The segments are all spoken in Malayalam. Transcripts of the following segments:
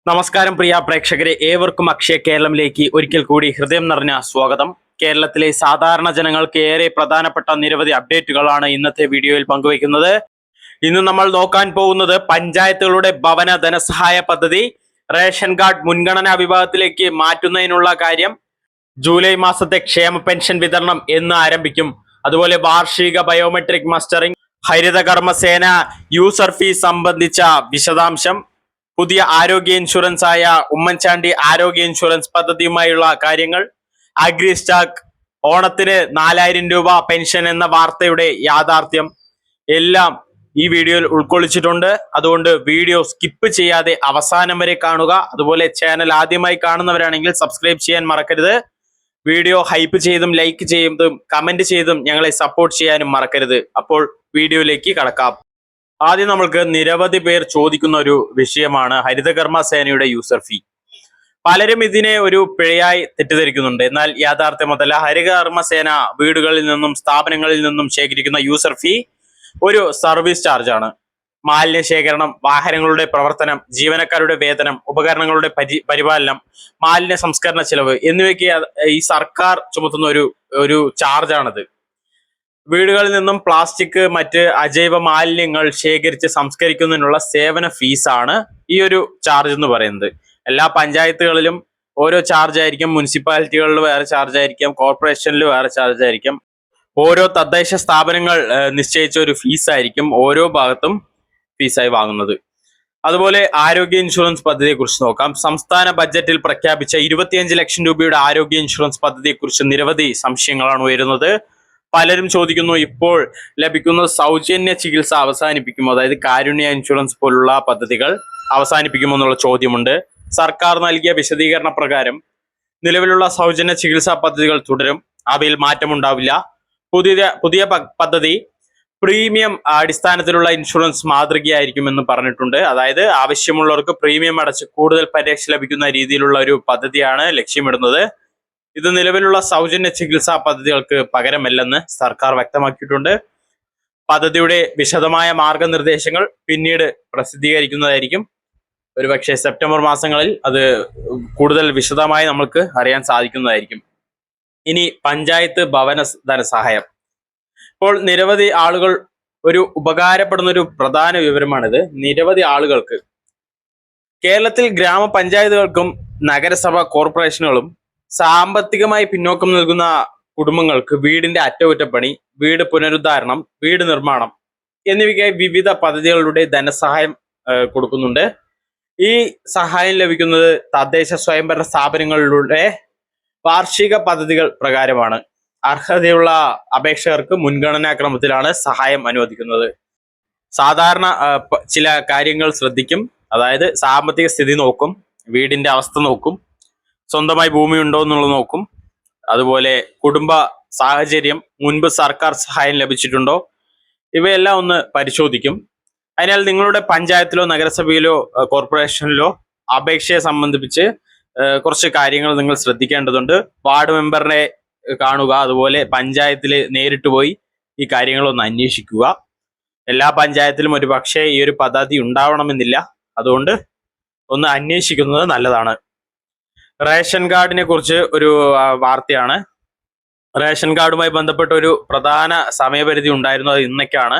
നമസ്കാരം പ്രിയ പ്രേക്ഷകരെ, ഏവർക്കും അക്ഷയ കേരളത്തിലേക്ക് ഒരിക്കൽ കൂടി ഹൃദയം നിറഞ്ഞ സ്വാഗതം. കേരളത്തിലെ സാധാരണ ജനങ്ങൾക്ക് ഏറെ പ്രധാനപ്പെട്ട നിരവധി അപ്ഡേറ്റുകളാണ് ഇന്നത്തെ വീഡിയോയിൽ പങ്കുവയ്ക്കുന്നത്. ഇന്ന് നമ്മൾ നോക്കാൻ പോകുന്നത് പഞ്ചായത്തുകളുടെ ഭവന ധനസഹായ പദ്ധതി റേഷൻ കാർഡ് മുൻഗണനാ വിഭാഗത്തിലേക്ക് മാറ്റുന്നതിനുള്ള കാര്യം, ജൂലൈ മാസത്തെ ക്ഷേമ പെൻഷൻ വിതരണം എന്ന് ആരംഭിക്കും, അതുപോലെ വാർഷിക biometric mustering, Haritha Karmasena user fees സംബന്ധിച്ച വിശദാംശം, പുതിയ ആരോഗ്യ ഇൻഷുറൻസ് ആയ ഉമ്മൻചാണ്ടി ആരോഗ്യ ഇൻഷുറൻസ് പദ്ധതിയുമായുള്ള കാര്യങ്ങൾ, അഗ്രി സ്റ്റാക്ക്, ഓണത്തിന് 4000 രൂപ പെൻഷൻ എന്ന വാർത്തയുടെ യാഥാർത്ഥ്യം എല്ലാം ഈ വീഡിയോയിൽ ഉൾക്കൊള്ളിച്ചിട്ടുണ്ട്. അതുകൊണ്ട് വീഡിയോ സ്കിപ്പ് ചെയ്യാതെ അവസാനം വരെ കാണുക. അതുപോലെ ചാനൽ ആദ്യമായി കാണുന്നവരാണെങ്കിൽ സബ്സ്ക്രൈബ് ചെയ്യാൻ മറക്കരുത്. വീഡിയോ ഹൈപ്പ് ചെയ്തും ലൈക്ക് ചെയ്തും കമന്റ് ചെയ്തും ഞങ്ങളെ സപ്പോർട്ട് ചെയ്യാനും മറക്കരുത്. അപ്പോൾ വീഡിയോയിലേക്ക് കടക്കാം. ആദ്യം നമ്മൾക്ക് നിരവധി പേർ ചോദിക്കുന്ന ഒരു വിഷയമാണ് ഹരിതകർമ്മ സേനയുടെ യൂസർ ഫീ. പലരും ഇതിനെ ഒരു പിഴയായി തെറ്റിദ്ധരിക്കുന്നുണ്ട്. എന്നാൽ യാഥാർത്ഥ്യമല്ല. ഹരിതകർമ്മ സേന വീടുകളിൽ നിന്നും സ്ഥാപനങ്ങളിൽ നിന്നും ശേഖരിക്കുന്ന യൂസർ ഫീ ഒരു സർവീസ് ചാർജ് ആണ്. മാലിന്യ ശേഖരണം, വാഹനങ്ങളുടെ പ്രവർത്തനം, ജീവനക്കാരുടെ വേതനം, ഉപകരണങ്ങളുടെ പരിപാലനം, മാലിന്യ സംസ്കരണ ചെലവ് എന്നിവയ്ക്ക് ഈ സർക്കാർ ചുമത്തുന്ന ഒരു ചാർജാണത്. വീടുകളിൽ നിന്നും പ്ലാസ്റ്റിക്, മറ്റ് അജൈവ മാലിന്യങ്ങൾ ശേഖരിച്ച് സംസ്കരിക്കുന്നതിനുള്ള സേവന ഫീസാണ് ഈ ഒരു ചാർജ് എന്ന് പറയുന്നത്. എല്ലാ പഞ്ചായത്തുകളിലും ഓരോ ചാർജ് ആയിരിക്കും, മുനിസിപ്പാലിറ്റികളിൽ വേറെ ചാർജ് ആയിരിക്കും, കോർപ്പറേഷനിൽ വേറെ ചാർജ് ആയിരിക്കും. ഓരോ തദ്ദേശ സ്ഥാപനങ്ങൾ നിശ്ചയിച്ച ഒരു ഫീസായിരിക്കും ഓരോ ഭാഗത്തും ഫീസായി വാങ്ങുന്നത്. അതുപോലെ ആരോഗ്യ ഇൻഷുറൻസ് പദ്ധതിയെ കുറിച്ച് നോക്കാം. സംസ്ഥാന ബജറ്റിൽ പ്രഖ്യാപിച്ച 25 ലക്ഷം രൂപയുടെ ആരോഗ്യ ഇൻഷുറൻസ് പദ്ധതിയെ കുറിച്ച് നിരവധി സംശയങ്ങളാണ് ഉയരുന്നത്. പലരും ചോദിക്കുന്നു, ഇപ്പോൾ ലഭിക്കുന്ന സൗജന്യ ചികിത്സ അവസാനിപ്പിക്കുമോ, അതായത് കാരുണ്യ ഇൻഷുറൻസ് പോലുള്ള പദ്ധതികൾ അവസാനിപ്പിക്കുമോ എന്നുള്ള ചോദ്യമുണ്ട്. സർക്കാർ നൽകിയ വിശദീകരണ പ്രകാരം നിലവിലുള്ള സൗജന്യ ചികിത്സാ പദ്ധതികൾ തുടരും, അവയിൽ മാറ്റമുണ്ടാവില്ല. പുതിയ പദ്ധതി പ്രീമിയം അടിസ്ഥാനത്തിലുള്ള ഇൻഷുറൻസ് മാതൃകയായിരിക്കുമെന്ന് പറഞ്ഞിട്ടുണ്ട്. അതായത് ആവശ്യമുള്ളവർക്ക് പ്രീമിയം അടച്ച് കൂടുതൽ പരിരക്ഷ ലഭിക്കുന്ന രീതിയിലുള്ള ഒരു പദ്ധതിയാണ് ലക്ഷ്യമിടുന്നത്. ഇത് നിലവിലുള്ള സൗജന്യ ചികിത്സാ പദ്ധതികൾക്ക് പകരമല്ലെന്ന് സർക്കാർ വ്യക്തമാക്കിയിട്ടുണ്ട്. പദ്ധതിയുടെ വിശദമായ മാർഗനിർദ്ദേശങ്ങൾ പിന്നീട് പ്രസിദ്ധീകരിക്കുന്നതായിരിക്കും. ഒരുപക്ഷെ സെപ്റ്റംബർ മാസങ്ങളിൽ അത് കൂടുതൽ വിശദമായി നമുക്ക് അറിയാൻ സാധിക്കുന്നതായിരിക്കും. ഇനി പഞ്ചായത്ത് ഭവന ധനസഹായം. ഇപ്പോൾ നിരവധി ആളുകൾ ഒരു ഉപകാരപ്പെടുന്ന ഒരു പ്രധാന വിവരമാണിത്. നിരവധി ആളുകൾക്ക് കേരളത്തിൽ ഗ്രാമപഞ്ചായത്തുകൾക്കും നഗരസഭ കോർപ്പറേഷനുകളും സാമ്പത്തികമായി പിന്നോക്കം നൽകുന്ന കുടുംബങ്ങൾക്ക് വീടിന്റെ അറ്റകുറ്റപ്പണി, വീട് പുനരുദ്ധാരണം, വീട് നിർമ്മാണം എന്നിവയ്ക്കായി വിവിധ പദ്ധതികളുടെ ധനസഹായം കൊടുക്കുന്നുണ്ട്. ഈ സഹായം ലഭിക്കുന്നത് തദ്ദേശ സ്വയംഭരണ സ്ഥാപനങ്ങളിലൂടെ വാർഷിക പദ്ധതികൾ പ്രകാരമാണ്. അർഹതയുള്ള അപേക്ഷകർക്ക് മുൻഗണനാ ക്രമത്തിലാണ് സഹായം അനുവദിക്കുന്നത്. സാധാരണ ചില കാര്യങ്ങൾ ശ്രദ്ധിക്കും. അതായത് സാമ്പത്തിക സ്ഥിതി നോക്കും, വീടിന്റെ അവസ്ഥ നോക്കും, സ്വന്തമായി ഭൂമി ഉണ്ടോ എന്നുള്ളത് നോക്കും, അതുപോലെ കുടുംബ സാഹചര്യം, മുൻപ് സർക്കാർ സഹായം ലഭിച്ചിട്ടുണ്ടോ, ഇവയെല്ലാം ഒന്ന് പരിശോധിക്കും. അതിനാൽ നിങ്ങളുടെ പഞ്ചായത്തിലോ നഗരസഭയിലോ കോർപ്പറേഷനിലോ അപേക്ഷയെ സംബന്ധിച്ച് കുറച്ച് കാര്യങ്ങൾ നിങ്ങൾ ശ്രദ്ധിക്കേണ്ടതുണ്ട്. വാർഡ് മെമ്പറിനെ കാണുക, അതുപോലെ പഞ്ചായത്തിൽ നേരിട്ട് പോയി ഈ കാര്യങ്ങളൊന്ന് അന്വേഷിക്കുക. എല്ലാ പഞ്ചായത്തിലും ഒരു പക്ഷേ ഈ ഒരു പദ്ധതി ഉണ്ടാവണമെന്നില്ല. അതുകൊണ്ട് ഒന്ന് അന്വേഷിക്കുന്നത് നല്ലതാണ്. റേഷൻ കാർഡിനെ കുറിച്ച് ഒരു വാർത്തയാണ്. റേഷൻ കാർഡുമായി ബന്ധപ്പെട്ട ഒരു പ്രധാന സമയപരിധി ഉണ്ടായിരുന്നു. അത് ഇന്നേക്കാണ്.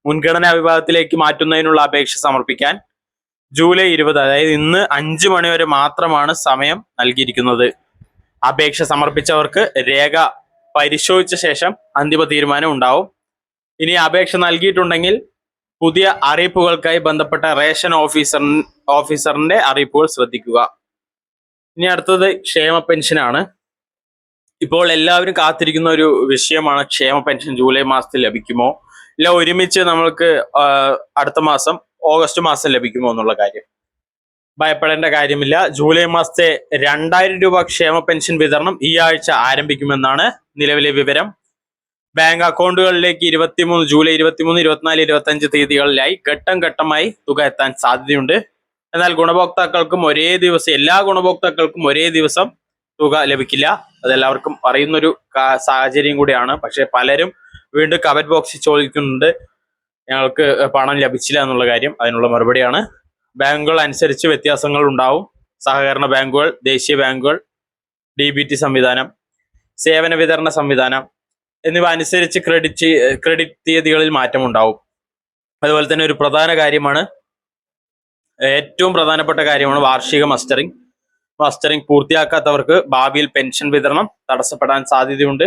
മുൻഗണനാ വിഭാഗത്തിലേക്ക് മാറ്റുന്നതിനുള്ള അപേക്ഷ സമർപ്പിക്കാൻ ജൂലൈ 20, അതായത് ഇന്ന് 5 മണി വരെ മാത്രമാണ് സമയം നൽകിയിരിക്കുന്നത്. അപേക്ഷ സമർപ്പിച്ചവർക്ക് രേഖ പരിശോധിച്ച ശേഷം അന്തിമ തീരുമാനം ഉണ്ടാവും. ഇനി അപേക്ഷ നൽകിയിട്ടുണ്ടെങ്കിൽ പുതിയ അറിയിപ്പുകൾക്കായി ബന്ധപ്പെട്ട റേഷൻ ഓഫീസറിന്റെ അറിയിപ്പുകൾ ശ്രദ്ധിക്കുക. ഇനി അടുത്തത് ക്ഷേമ പെൻഷനാണ്. ഇപ്പോൾ എല്ലാവരും കാത്തിരിക്കുന്ന ഒരു വിഷയമാണ് ക്ഷേമ പെൻഷൻ ജൂലൈ മാസത്തിൽ ലഭിക്കുമോ, ഇല്ല ഒരുമിച്ച് നമ്മൾക്ക് അടുത്ത മാസം ഓഗസ്റ്റ് മാസം ലഭിക്കുമോ എന്നുള്ള കാര്യം. ഭയപ്പെടേണ്ട കാര്യമില്ല. ജൂലൈ മാസത്തെ 2000 രൂപ ക്ഷേമ പെൻഷൻ വിതരണം ഈ ആഴ്ച ആരംഭിക്കുമെന്നാണ് നിലവിലെ വിവരം. ബാങ്ക് അക്കൗണ്ടുകളിലേക്ക് ജൂലൈ 23, 24, 25 തീയതികളിലായി ഘട്ടം ഘട്ടമായി തുക എത്താൻ സാധ്യതയുണ്ട്. എന്നാൽ ഗുണഭോക്താക്കൾക്കും എല്ലാ ഗുണഭോക്താക്കൾക്കും ഒരേ ദിവസം തുക ലഭിക്കില്ല. അതെല്ലാവർക്കും അറിയുന്നൊരു സാഹചര്യം കൂടിയാണ്. പക്ഷെ പലരും വീണ്ടും കമന്റ് ബോക്സിൽ ചോദിക്കുന്നുണ്ട് ഞങ്ങൾക്ക് പണം ലഭിച്ചില്ല എന്നുള്ള കാര്യം. അതിനുള്ള മറുപടിയാണ്. ബാങ്കുകൾ അനുസരിച്ച് വ്യത്യാസങ്ങൾ ഉണ്ടാവും. സഹകരണ ബാങ്കുകൾ, ദേശീയ ബാങ്കുകൾ, DBT സംവിധാനം, സേവന വിതരണ സംവിധാനം എന്നിവ അനുസരിച്ച് ക്രെഡിറ്റ് തീയതികളിൽ മാറ്റമുണ്ടാവും. അതുപോലെ തന്നെ ഒരു പ്രധാന കാര്യമാണ്, ഏറ്റവും പ്രധാനപ്പെട്ട കാര്യമാണ് വാർഷിക മസ്റ്ററിംഗ്. മസ്റ്ററിംഗ് പൂർത്തിയാക്കാത്തവർക്ക് ഭാവിയിൽ പെൻഷൻ വിതരണം തടസ്സപ്പെടാൻ സാധ്യതയുണ്ട്.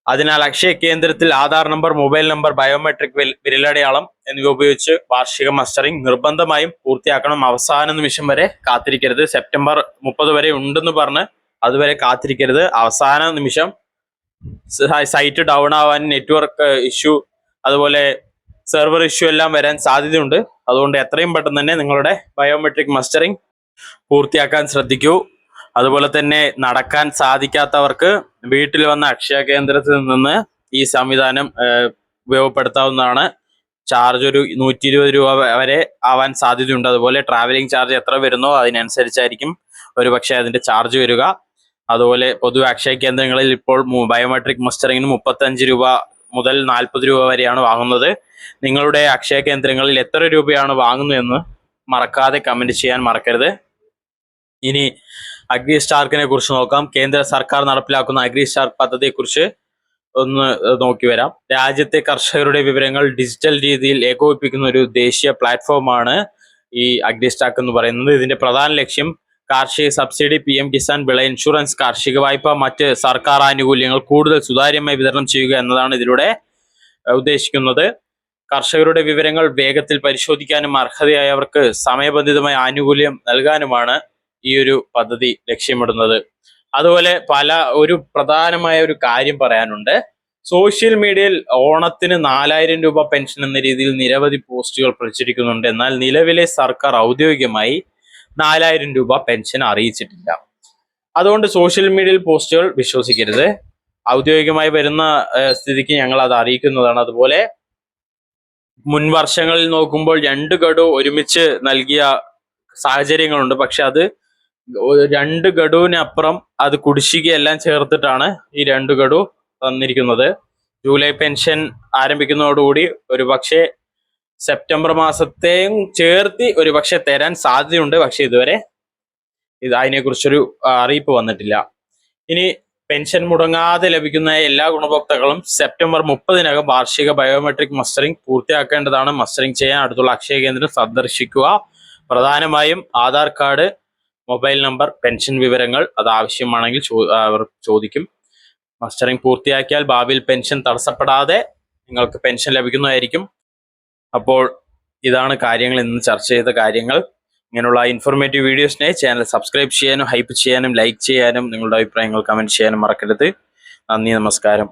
അതിനാൽ അക്ഷയ കേന്ദ്രത്തിൽ Aadhaar number, mobile number, biometric വിരലടയാളം എന്നിവ ഉപയോഗിച്ച് വാർഷിക മസ്റ്ററിംഗ് നിർബന്ധമായും പൂർത്തിയാക്കണം. അവസാന നിമിഷം വരെ കാത്തിരിക്കരുത്. സെപ്റ്റംബർ 30 വരെ ഉണ്ടെന്ന് പറഞ്ഞ് അതുവരെ കാത്തിരിക്കരുത്. അവസാന നിമിഷം സൈറ്റ് ഡൗൺ ആവാൻ, നെറ്റ്വർക്ക് ഇഷ്യൂ, അതുപോലെ സെർവർ ഇഷ്യൂ എല്ലാം വരാൻ സാധ്യതയുണ്ട്. അതുകൊണ്ട് എത്രയും പെട്ടെന്ന് തന്നെ നിങ്ങളുടെ ബയോമെട്രിക് മസ്റ്ററിംഗ് പൂർത്തിയാക്കാൻ ശ്രദ്ധിക്കൂ. അതുപോലെ തന്നെ നടക്കാൻ സാധിക്കാത്തവർക്ക് വീട്ടിൽ വന്ന അക്ഷയ കേന്ദ്രത്തിൽ നിന്ന് ഈ സംവിധാനം ഉപയോഗപ്പെടുത്താവുന്നതാണ്. ചാർജ് ഒരു 120 രൂപ വരെ ആവാൻ സാധ്യതയുണ്ട്. അതുപോലെ ട്രാവലിംഗ് ചാർജ് എത്ര വരുന്നോ അതിനനുസരിച്ചായിരിക്കും ഒരുപക്ഷെ അതിന്റെ ചാർജ് വരിക. അതുപോലെ പൊതുവെ അക്ഷയ കേന്ദ്രങ്ങളിൽ ഇപ്പോൾ ബയോമെട്രിക് മസ്റ്ററിങ്ങിന് 35 രൂപ മുതൽ 40 രൂപ വരെയാണ് വാങ്ങുന്നത്. നിങ്ങളുടെ അക്ഷയ കേന്ദ്രങ്ങളിൽ എത്ര രൂപയാണ് വാങ്ങുന്നതെന്ന് മറക്കാതെ കമന്റ് ചെയ്യാൻ മറക്കരുത്. ഇനി അഗ്രി സ്റ്റാർക്കിനെ കുറിച്ച് നോക്കാം. കേന്ദ്ര സർക്കാർ നടപ്പിലാക്കുന്ന അഗ്രി സ്റ്റാർക്ക് പദ്ധതിയെ കുറിച്ച് ഒന്ന് നോക്കി വരാം. രാജ്യത്തെ കർഷകരുടെ വിവരങ്ങൾ ഡിജിറ്റൽ രീതിയിൽ ഏകോപിപ്പിക്കുന്ന ഒരു ദേശീയ പ്ലാറ്റ്ഫോമാണ് ഈ അഗ്രി സ്റ്റാക്ക് എന്ന് പറയുന്നത്. ഇതിന്റെ പ്രധാന ലക്ഷ്യം കാർഷിക സബ്സിഡി, PM കിസാൻ, വിള ഇൻഷുറൻസ്, കാർഷിക വായ്പ, മറ്റ് സർക്കാർ ആനുകൂല്യങ്ങൾ കൂടുതൽ സുതാര്യമായി വിതരണം ചെയ്യുക എന്നതാണ് ഇതിലൂടെ ഉദ്ദേശിക്കുന്നത്. കർഷകരുടെ വിവരങ്ങൾ വേഗത്തിൽ പരിശോധിക്കാനും അർഹതയായവർക്ക് സമയബന്ധിതമായ ആനുകൂല്യം നൽകാനുമാണ് ഈ ഒരു പദ്ധതി ലക്ഷ്യമിടുന്നത്. അതുപോലെ ഒരു പ്രധാനമായ ഒരു കാര്യം പറയാനുണ്ട്. സോഷ്യൽ മീഡിയയിൽ ഓണത്തിന് 4000 രൂപ പെൻഷൻ എന്ന രീതിയിൽ നിരവധി പോസ്റ്റുകൾ പ്രചരിക്കുന്നുണ്ട്. എന്നാൽ നിലവിലെ സർക്കാർ ഔദ്യോഗികമായി 4000 രൂപ പെൻഷൻ അറിയിച്ചിട്ടില്ല. അതുകൊണ്ട് സോഷ്യൽ മീഡിയയിൽ പോസ്റ്റുകൾ വിശ്വസിക്കരുത്. ഔദ്യോഗികമായി വരുന്ന സ്ഥിതിക്ക് ഞങ്ങൾ അത് അറിയിക്കുന്നതാണ്. അതുപോലെ മുൻ വർഷങ്ങളിൽ നോക്കുമ്പോൾ 2 ഗഡു ഒരുമിച്ച് നൽകിയ സാഹചര്യങ്ങളുണ്ട്. പക്ഷെ അത് 2 ഗഡുവിനപ്പുറം അത് കുടിശ്ശികയെല്ലാം ചേർത്തിട്ടാണ് ഈ 2 ഗഡു തന്നിരിക്കുന്നത്. ജൂലൈ പെൻഷൻ ആരംഭിക്കുന്നതോടുകൂടി ഒരുപക്ഷെ സെപ്റ്റംബർ മാസത്തെയും ചേർത്തി ഒരുപക്ഷെ തരാൻ സാധ്യതയുണ്ട്. പക്ഷെ ഇതുവരെ അതിനെക്കുറിച്ചൊരു അറിയിപ്പ് വന്നിട്ടില്ല. ഇനി പെൻഷൻ മുടങ്ങാതെ ലഭിക്കുന്ന എല്ലാ ഗുണഭോക്താക്കളും സെപ്റ്റംബർ 30-നകം വാർഷിക ബയോമെട്രിക് മസ്റ്ററിംഗ് പൂർത്തിയാക്കേണ്ടതാണ്. മസ്റ്ററിംഗ് ചെയ്യാൻ അടുത്തുള്ള അക്ഷയ കേന്ദ്രം സന്ദർശിക്കുക. പ്രധാനമായും Aadhaar card, mobile number, pension വിവരങ്ങൾ അത് ആവശ്യമാണെങ്കിൽ അവർ ചോദിക്കും. മസ്റ്ററിംഗ് പൂർത്തിയാക്കിയാൽ ഭാവിയിൽ പെൻഷൻ തടസ്സപ്പെടാതെ നിങ്ങൾക്ക് പെൻഷൻ ലഭിക്കുന്നതായിരിക്കും. അപ്പോൾ ഇതാണ് കാര്യങ്ങൾ, ഇന്ന് ചർച്ച ചെയ്ത കാര്യങ്ങൾ. ഇങ്ങനെയുള്ള ഇൻഫോർമേറ്റീവ് വീഡിയോസിനെ ചാനൽ സബ്സ്ക്രൈബ് ചെയ്യാനും, ഹൈപ്പ് ചെയ്യാനും, ലൈക്ക് ചെയ്യാനും, നിങ്ങളുടെ അഭിപ്രായങ്ങൾ കമന്റ് ചെയ്യാനും മറക്കരുത്. നന്ദി, നമസ്കാരം.